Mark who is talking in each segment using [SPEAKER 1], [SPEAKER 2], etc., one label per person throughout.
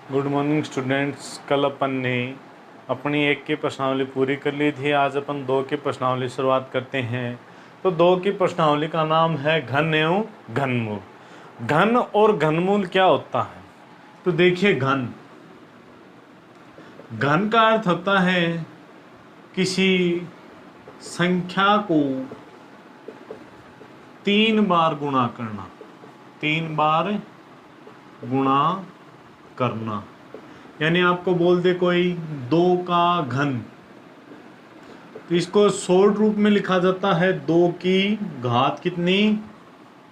[SPEAKER 1] Good morning students. कल अपन ने अपनी 1 की प्रश्नावली पूरी कर ली थी। आज अपन 2 की प्रश्नावली शुरुआत करते हैं। तो 2 की प्रश्नावली का नाम है घन एवं घनमूल। घन और घनमूल क्या होता है? तो देखिए, घन का अर्थ होता है किसी संख्या को 3 बार गुणा करना। 3 बार गुणा करना यानी आपको बोल दे कोई 2 का घन, तो इसको शॉर्ट रूप में लिखा जाता है 2 की घात कितनी?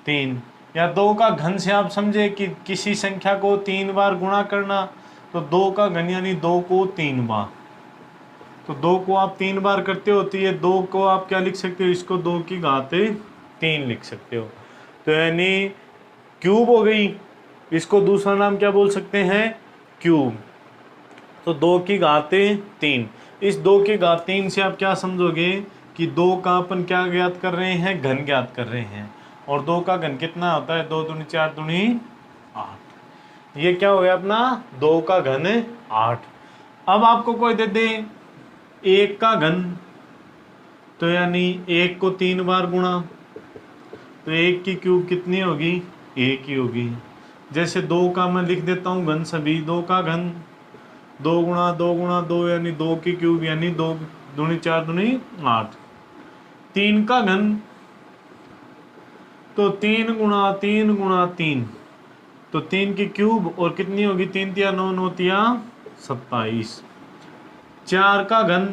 [SPEAKER 1] 3। या 2 का घन से आप समझे कि किसी संख्या को 3 बार गुणा करना, तो 2 का घन यानी 2 को 3 बार। तो 2 को आप 3 बार करते हो तो ये 2 को आप क्या लिख सकते हो? इसको 2 की घात 3 लिख सकते हो। तो यानी क्यूब हो गई। इसको दूसरा नाम क्या बोल सकते हैं? क्यूब। तो 2 की घात 3। इस 2 की घात 3 से आप क्या समझोगे कि 2 का अपन क्या ज्ञात कर रहे हैं? घन ज्ञात कर रहे हैं। और 2 का घन कितना होता है? 2 दूनी 4 दूनी 8। ये क्या हो गया अपना? 2 का घन 8। अब आपको कोई दे दे 1 का घन, तो यानी 1 को 3 बार गुणा, तो 1 की क्यूब कितनी होगी? 1 ही होगी। जैसे 2 का मैं लिख देता हूँ घन सभी। 2 का घन 2 गुणा 2 गुणा 2 यानी 2 की क्यूब यानी 2 दूनी 4 दूनी 8। 3 का घन तो 3 गुणा 3 गुणा 3, तो 3 की क्यूब और कितनी होगी? 3 तिया 9 9 तिया 27। 4 का घन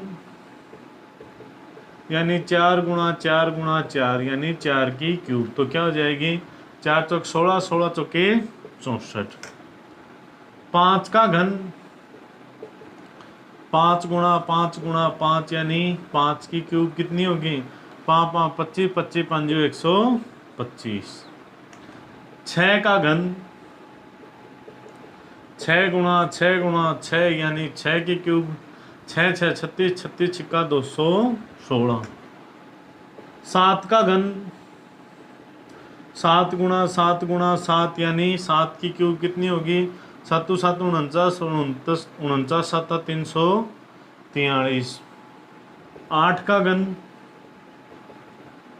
[SPEAKER 1] यानी 4 गुणा 4 गुणा 4 यानी 4 की क्यूब, तो क्या हो जाएगी? 4 चौक 16, 16 चौके 64। 5 का घन 5 गुणा 5 गुणा 5 यानी 5 की क्यूब कितनी होगी? 5 5 25, 25 5 125। 6 का घन 6 गुणा 6 गुणा 6 यानी 6 की क्यूब 6 6 36, 36 छिक्का 216। 7 का घन 7 गुणा 7 गुणा 7 यानी 7 की क्यूब कितनी होगी? 7 7 49, 49 7 343। 8 का घन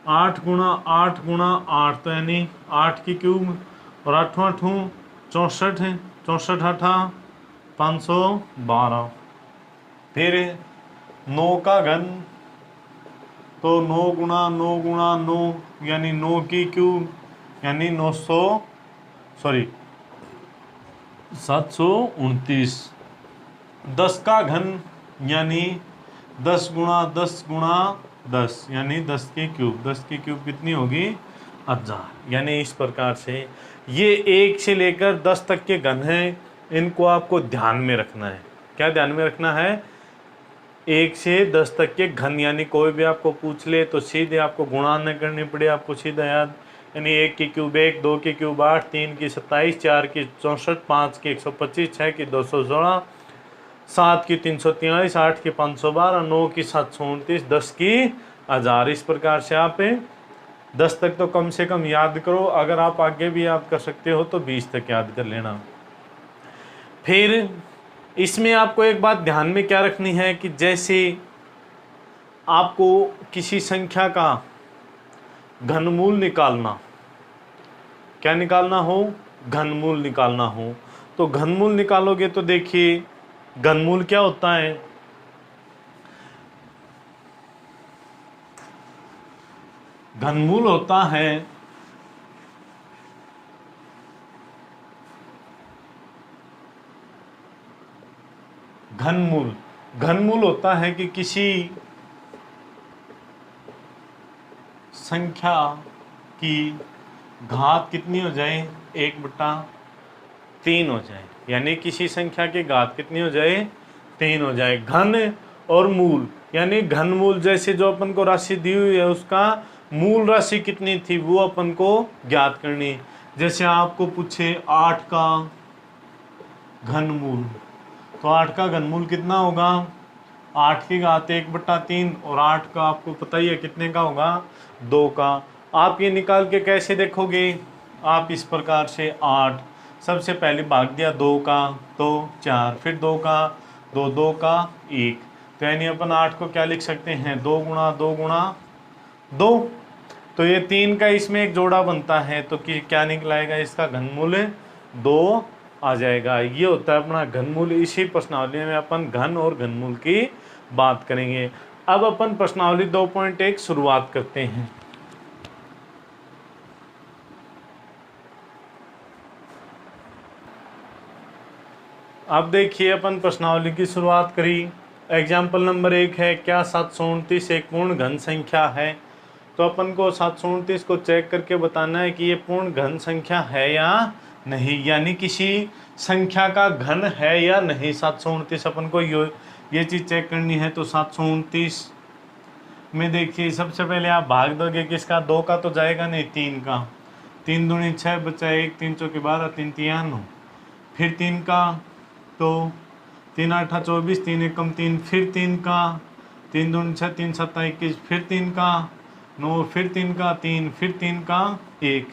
[SPEAKER 1] 8 गुणा 8 गुणा 8, तो यानी 8 की क्यूब और 8 8 64 है। 64 8 512। फिर 9 का घन तो 9 गुणा 9 गुणा 9 यानी 9 की क्यूब यानी 729। 10 का घन यानी 10 गुणा 10 गुणा 10 यानी 10 की क्यूब। 10 की क्यूब कितनी होगी? 1000। यानी इस प्रकार से ये 1 से लेकर 10 तक के घन हैं, इनको आपको ध्यान में रखना है। क्या ध्यान में रखना है? 1 से 10 तक के घन, यानी कोई भी आपको पूछ ले तो सीधे आपको गुणा न करनी पड़े, आपको सीधा याद। यानी 1 की क्यूब 1, 2 की क्यूब 8, 3 की 27, 4 की 64, 5 की 125, 6 की 216, 7 की 343, 8 की 512, 9 की 729, 10 की 1000। इस प्रकार से आप 10 तक तो कम से कम याद करो। अगर आप आगे भी याद कर सकते हो तो 20 तक याद कर लेना। फिर इसमें आपको एक बात ध्यान में क्या रखनी है कि जैसे आपको किसी संख्या का घनमूल निकालना, क्या निकालना हो? घनमूल निकालना हो। तो घनमूल निकालोगे तो देखिए घनमूल क्या होता है? घनमूल होता है घनमूल होता है कि किसी संख्या की घात कितनी हो जाए? 1/3 हो जाए। यानी किसी संख्या की घात कितनी हो जाए? 3 हो जाए। घन और मूल यानी घनमूल, जैसे जो अपन को राशि दी हुई है उसका मूल राशि कितनी थी वो अपन को ज्ञात करनी। जैसे आपको पूछे 8 का घनमूल, तो 8 का घनमूल कितना होगा? 8 की घात 1/3 और 8 का आपको पता ही है कितने का होगा? 2 का। आप ये निकाल के कैसे देखोगे? आप इस प्रकार से 8 सबसे पहले भाग दिया 2 का तो 4, फिर 2 का 2, 2 का 1, तो यानी अपन 8 को क्या लिख सकते हैं 2 गुणा 2 गुणा 2। तो ये 3 का इसमें एक जोड़ा बनता है तो क्या निकलाएगा, इसका घनमूल 2 आ जाएगा। ये होता है अपना घनमूल। इसी प्रश्नावली में अपन घन और घनमूल की बात करेंगे। अब अपन प्रश्नावली 2.1 शुरुआत करते हैं। अब देखिए अपन प्रश्नावली की शुरुआत करी। एग्जाम्पल नंबर 1 है, क्या 729 एक पूर्ण घन संख्या है। तो अपन को 729 को चेक करके बताना है कि ये पूर्ण घन संख्या है या नहीं, यानी किसी संख्या का घन है या नहीं। 729 अपन को ये चीज़ चेक करनी है। तो 729 में देखिए सबसे पहले आप भाग दोगे किसका, 2 का तो जाएगा नहीं, 3 का। 3 दूनी 6 बचा 1, 3 चौके 12, 3 तिया 9, फिर 3 का तो 3 8 24, 3 एकम 3, फिर 3 का 3 दूनी 6, 3 7 21, फिर 3 का 9, फिर 3 का 3, फिर 3 का 1।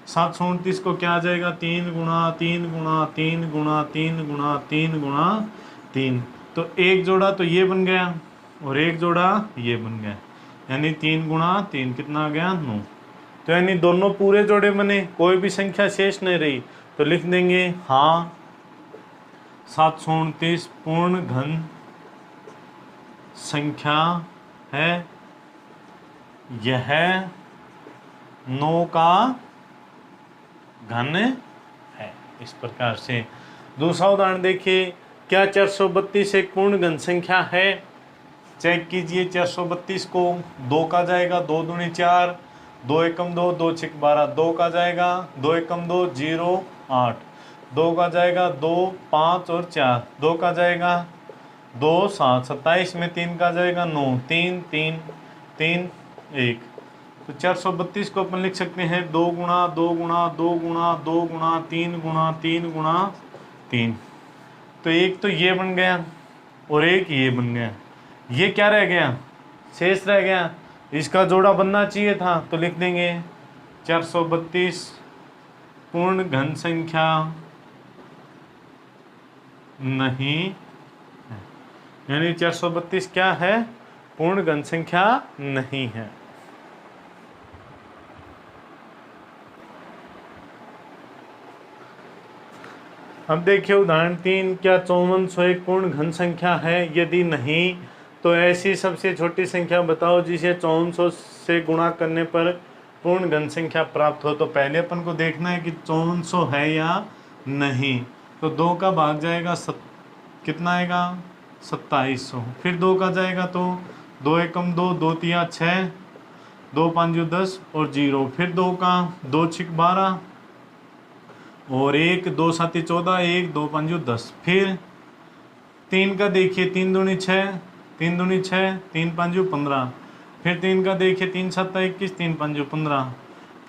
[SPEAKER 1] 729 को क्या आ जाएगा, 3 गुणा 3 गुणा 3 गुणा 3 गुणा 3 गुणा 3। तो एक जोड़ा तो ये बन गया और एक जोड़ा ये बन गया, यानी 3 गुणा 3 कितना आ गया 9। तो यानी दोनों पूरे जोड़े बने, कोई भी संख्या शेष नहीं रही। तो लिख देंगे हाँ 729 पूर्ण घन संख्या है, यह 9 का घन है। इस प्रकार से दूसरा उदाहरण देखिए, क्या 432 एक पूर्ण घन संख्या है। चेक कीजिए 432 को, 2 का जाएगा 2 दूनी 4, 2 एकम 2, 2 छिक 12, 2 का जाएगा 2 एकम 2 0 8, 2 का जाएगा 2 5 और 4, 2 का जाएगा 2 7, 27 में 3 का जाएगा 9, 3 3 3 1। तो 432 को अपन लिख सकते हैं 2 गुणा 2 गुणा 2 गुणा 2 गुणा 3 गुणा 3 गुणा 3। तो एक तो ये बन गया और एक ये बन गया, ये क्या रह गया, शेष रह गया। इसका जोड़ा बनना चाहिए था, तो लिख देंगे 432 पूर्ण घन संख्या नहीं है, यानी 432 क्या है, पूर्ण घन संख्या नहीं है। अब देखिए उदाहरण 3, क्या 5400 एक पूर्ण घन संख्या है, यदि नहीं तो ऐसी सबसे छोटी संख्या बताओ जिसे 5400 से गुणा करने पर पूर्ण घन संख्या प्राप्त हो। तो पहले अपन को देखना है कि 5400 है या नहीं। तो 2 का भाग जाएगा कितना आएगा 2700, फिर 2 का जाएगा तो 2 एकम 2, 2 तिया 6, 2 5 10 और 0, फिर 2 का 2 छिक 12 और 1 2 7 14, 1 2 5 10, फिर 3 का देखिए 3 दूनी 6, 3 दूनी 6, 3 5 15, फिर 3 का देखिए 3 7 21, 3 5 15,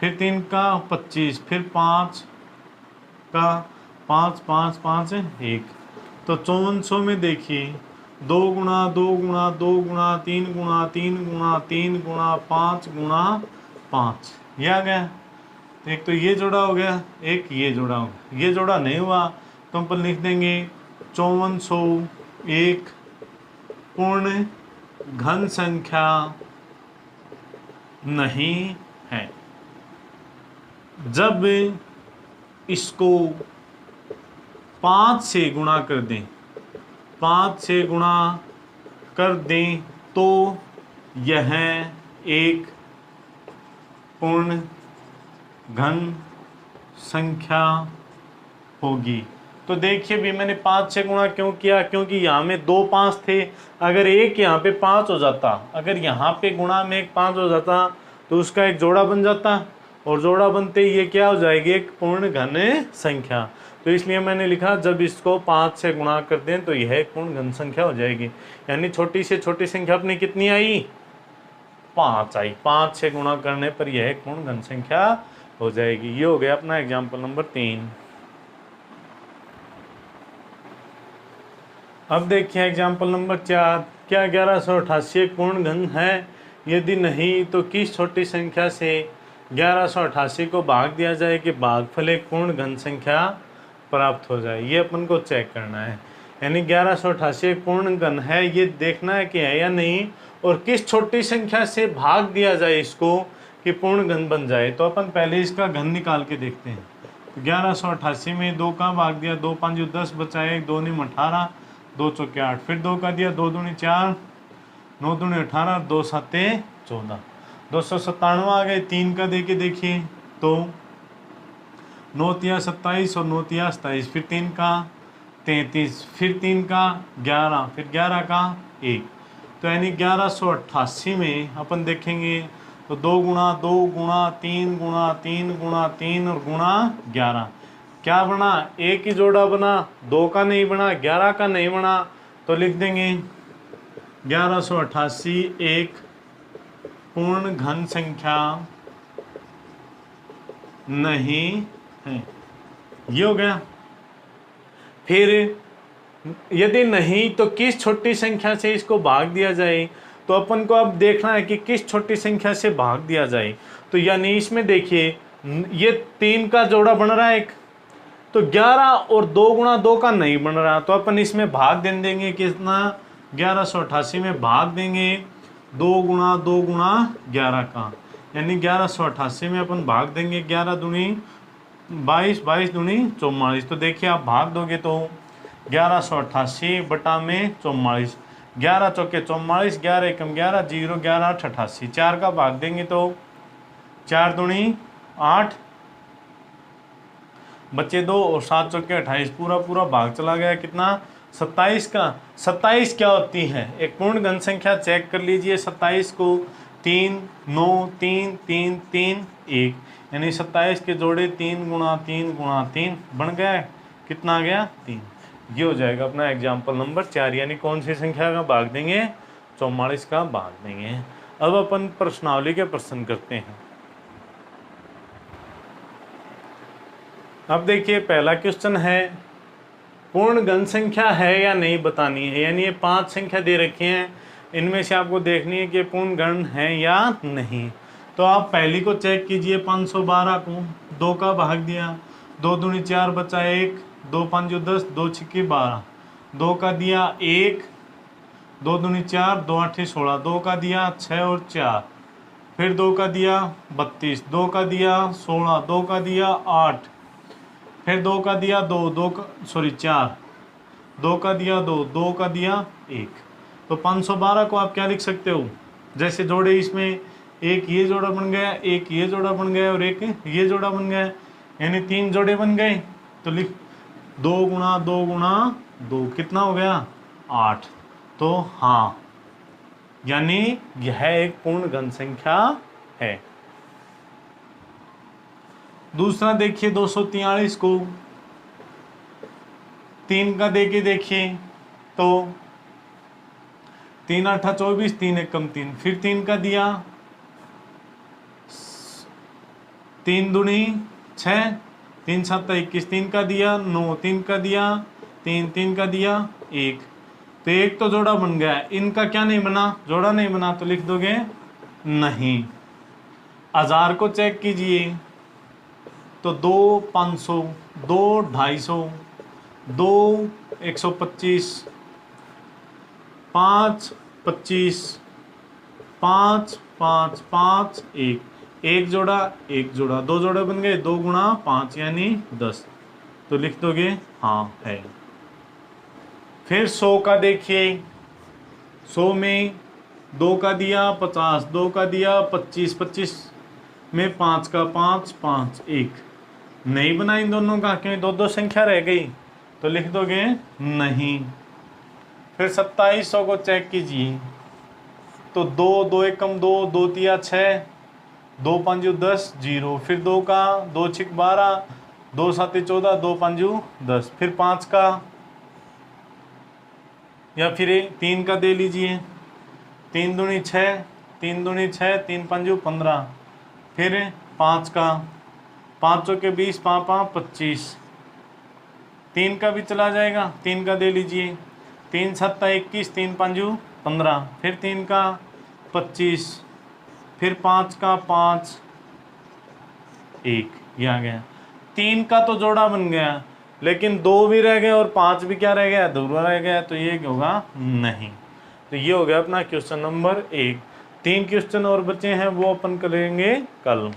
[SPEAKER 1] फिर 3 का 25, फिर 5 का 5 5 5 1। तो 5400 में देखिए 2 गुणा 2 गुणा 2 गुणा 3 गुणा 3 गुणा 3 गुणा 5 गुणा 5, ये आ गया। एक तो ये जोड़ा हो गया, एक ये जोड़ा हो गया। ये जोड़ा नहीं हुआ तो हम लिख देंगे 5400 एक पूर्ण घन संख्या नहीं है जब इसको 5 से गुणा कर दें, 5 से गुणा कर दें तो यह एक पूर्ण घन संख्या होगी। तो देखिए भी मैंने 5 से गुणा क्यों किया, क्योंकि यहाँ में 2 5 थे। अगर एक यहाँ पे 5 हो जाता, अगर यहाँ पे गुणा में एक 5 हो जाता तो उसका एक जोड़ा बन जाता, और जोड़ा बनते ही ये क्या हो जाएगी, एक पूर्ण घन संख्या। तो इसलिए मैंने लिखा जब इसको 5 से गुणा कर दें तो यह एक पूर्ण घन संख्या हो जाएगी। यानी छोटी से छोटी संख्या अपनी कितनी आई, 5 आई। 5 से गुणा करने पर यह एक पूर्ण घन संख्या हो जाएगी। ये हो गया अपना एग्जाम्पल नंबर 3। अब देखिए एग्जाम्पल नंबर 4, क्या 1188 एक पूर्ण घन है, यदि नहीं तो किस छोटी संख्या से 1188 को भाग दिया जाए कि भागफल एक पूर्ण घन संख्या प्राप्त हो जाए, ये अपन को चेक करना है। यानी 1188 एक पूर्ण घन है, ये देखना है कि है या नहीं, और किस छोटी संख्या से भाग दिया जाए इसको कि पूर्ण घन बन जाए। तो अपन पहले इसका घन निकाल के देखते हैं। तो 1188 में 2 का भाग दिया, 2 5 10 बचाए, 2 9 18, 2 चौके 8, फिर 2 का दिया, 2 दूनी 4, 9 दूनी 18, 2 7 14, 297 आ गए। 3 का दे के देखिए तो 9 तिया 27 और 9 तिया 27, फिर 3 का 33, फिर 3 का 11, फिर 11 का 1। तो यानी 1188 में अपन देखेंगे तो 2 गुणा 2 गुणा 3 गुणा 3 गुणा 3 और गुणा 11, क्या बना? एक ही जोड़ा बना, 2 का नहीं बना, 11 का नहीं बना। तो लिख देंगे 1188 एक पूर्ण घन संख्या नहीं है। ये हो गया। फिर यदि नहीं तो किस छोटी संख्या से इसको भाग दिया जाए। तो अपन को अब देखना है कि किस छोटी संख्या से भाग दिया जाए। तो यानी इसमें देखिए ये 3 का जोड़ा बन रहा है एक, तो 11 और 2 गुणा 2 का नहीं बन रहा, तो अपन इसमें भाग दे देंगे कितना? 1188 में भाग देंगे 2 गुणा 2 गुणा 11 का, यानी 1188 में अपन भाग देंगे 11 दूनी 22, 22 दूनी 44। तो देखिए आप भाग दोगे तो 1188 बटा में 44, 11 चौके 44, 11 एकम 11, 0 11 8 88, 4 का भाग देंगे तो 4 दूनी 8, बच्चे 2 और 7 चौके 28, पूरा पूरा भाग चला गया। कितना? 27 का। 27 क्या होती है? एक पूर्ण घन संख्या चेक कर लीजिए। 27 को 3 9 3 3 3 1, यानी 27 के जोड़े 3 गुणा 3 गुणा 3 बन गया। कितना आ गया? 3। ये हो जाएगा अपना एग्जाम्पल नंबर 4। यानी कौन सी संख्या का भाग देंगे? 44 का भाग देंगे। अब अपन प्रश्नावली के प्रश्न करते हैं। अब देखिए पहला क्वेश्चन है पूर्ण घन संख्या है या नहीं बतानी है। यानी ये 5 संख्या दे रखी हैं, इनमें से आपको देखनी है कि पूर्ण घन है या नहीं। तो आप पहली को चेक कीजिए। 512 को 2 का भाग दिया, 2 दूनी 4 बचा 1, 2 5 10, 2 6 12, 2 का दिया 1, 2 दूनी 4, 2 8 16, 2 का दिया 6 और 4, फिर 2 का दिया 32, 2 का दिया 16, 2 का दिया 8, फिर 2 का दिया 2, 4, 2 का दिया 2, 2 का दिया 1। तो 512 को आप क्या लिख सकते हो? जैसे जोड़े इसमें एक ये जोड़ा बन गया, एक ये जोड़ा बन गया और एक ये जोड़ा बन गया, यानी 3 जोड़े बन गए। तो लिख 2 गुणा 2 गुणा 2 कितना हो गया? 8। तो हाँ, यानी यह एक पूर्ण घन संख्या है। दूसरा देखिए 243 को 3 का देके देखिए तो 3 8 24, 3 एकम 3, फिर 3 का दिया 3 दूनी 6, 3 7 21, 3 का दिया 9, 3 का दिया 3, 3 का दिया 1। तो एक तो जोड़ा बन गया, इनका क्या नहीं बना? जोड़ा नहीं बना। तो लिख दोगे नहीं। हजार को चेक कीजिए तो 2 500, 2 250, 2 125, 5 25, 5 5 5 एक जोड़ा एक जोड़ा, 2 जोड़े बन गए, 2 गुणा 5 यानी 10। तो लिख दोगे हाँ है। फिर 100 का देखिए, 100 में 2 का दिया 50, 2 का दिया 25, 25 में 5 का 5 5 1 नहीं बना इन दोनों का, क्योंकि 2 संख्या रह गई। तो लिख दोगे नहीं। फिर 2700 को चेक कीजिए तो 2 2 एकम 2, 2 तिया 6, 2 5 10 0, फिर 2 का 2 6 12, 2 7 14, 2 5 10, फिर 5 का या फिर 3 का दे लीजिए, 3 दूनी 6, 3 दूनी 6, 3 5 15, फिर 5 का 5 के 20, 5 5 25, 3 का भी चला जाएगा, 3 का दे लीजिए, 3 7 21, 3 5 15, फिर 3 का 25, फिर 5 का 5 1, ये आ गया। 3 का तो जोड़ा बन गया, लेकिन 2 भी रह गए और 5 भी क्या रह गया, अधूरा रह गया, तो ये क्या होगा, नहीं। तो ये हो गया अपना क्वेश्चन नंबर 1। 3 क्वेश्चन और बचे हैं, वो अपन करेंगे कल।